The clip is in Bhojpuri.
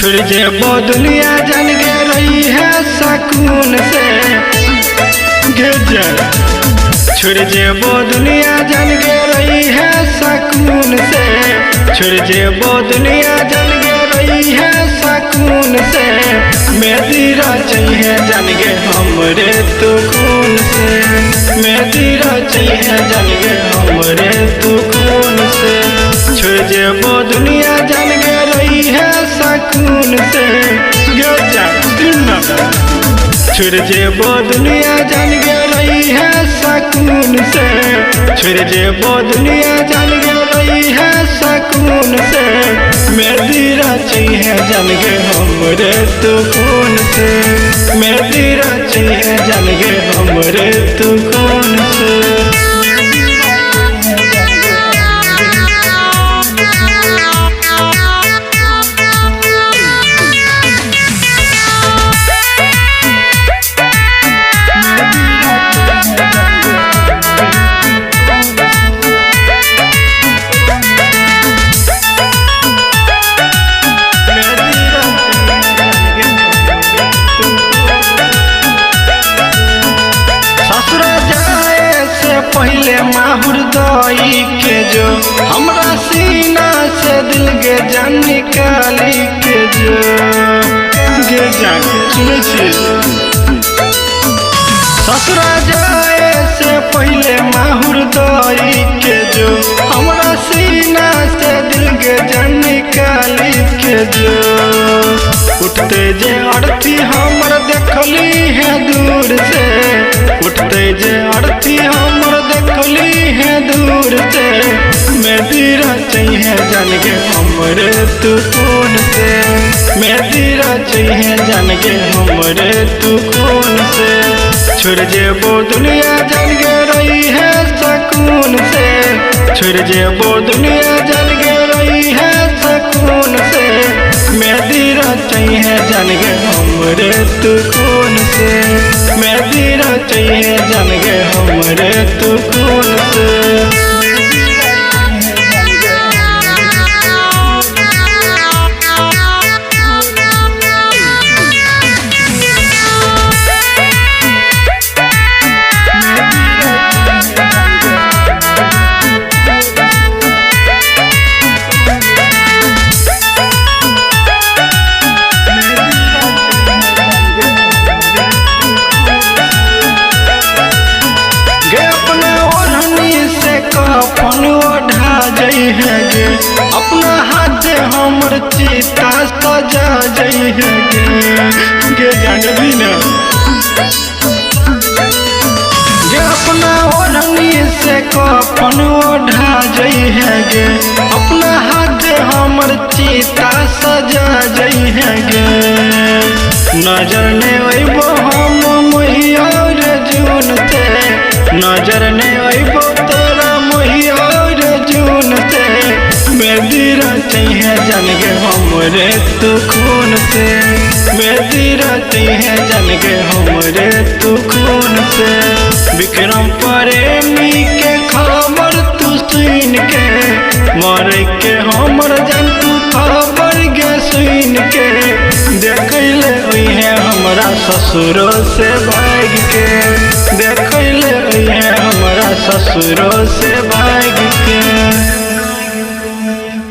छोड़ जे वो दुनिया जान के रही है सकून से छोड़ जे वो दुनिया जान के रही है सकून से छोड़ जे वो दुनिया जान के रही है सकून से मेरी चाहिए जान के हमरे तू खून से मेरी चाहिए जान के हमरे तू खून से छोड़ जे वो दुनिया जान के रही है सकून से छोड़ जे वो दुनिया जान के रही है सकून से छोड़ जे वो दुनिया जान के रही है सकून से मेरी चाहिए जान के हमरे तू खून से मेरी चाहिए जान के हमरे तू खून से। पहले माहुर दई के जो हमरा सीना से दिल के जान निकाली के जो ससुरा जाए से पहले माहुर दई के जो हमरा सीना से दिल के जान निकाली के जो उठते जे अर्थी हमर देखली है दूर से उठते जे अर्थी हमर देखली है दूर से मेरी चाहिए जान के हमरे तू खून से मेरी चाहिए जान के हमरे तू खून से छोड़ जे वो दुनिया जान के रही है सकून से छोड़ जे वो दुनिया जान के रही है सकून से मेरी चाहिए जान के हमरे तू खून से मेरी चाहिए जान के हमरे तू खून से। अपन ओढ़ा जई है गे अपना हाथ हमर चिता सजा जई है गे जानबी ना गे अपना ओढ़नी से कफन ओढ़ा जई है गे अपना हाथ हमर चिता सजा जई है गे नजर ने अइबो हम मोहियर जून से नजर ने अइबो और जून से मेरी चाहिए जान के हमरे तू खून से मेरी चाहिए जान के हमरे तू खून से विक्रम प्रेमी के खबर तू सुन के मर के हमर जान तू खबर गे सुन के देख ले है हमरा ससुरो से भाग के देख ले है हमरा ससुरो से भाग के।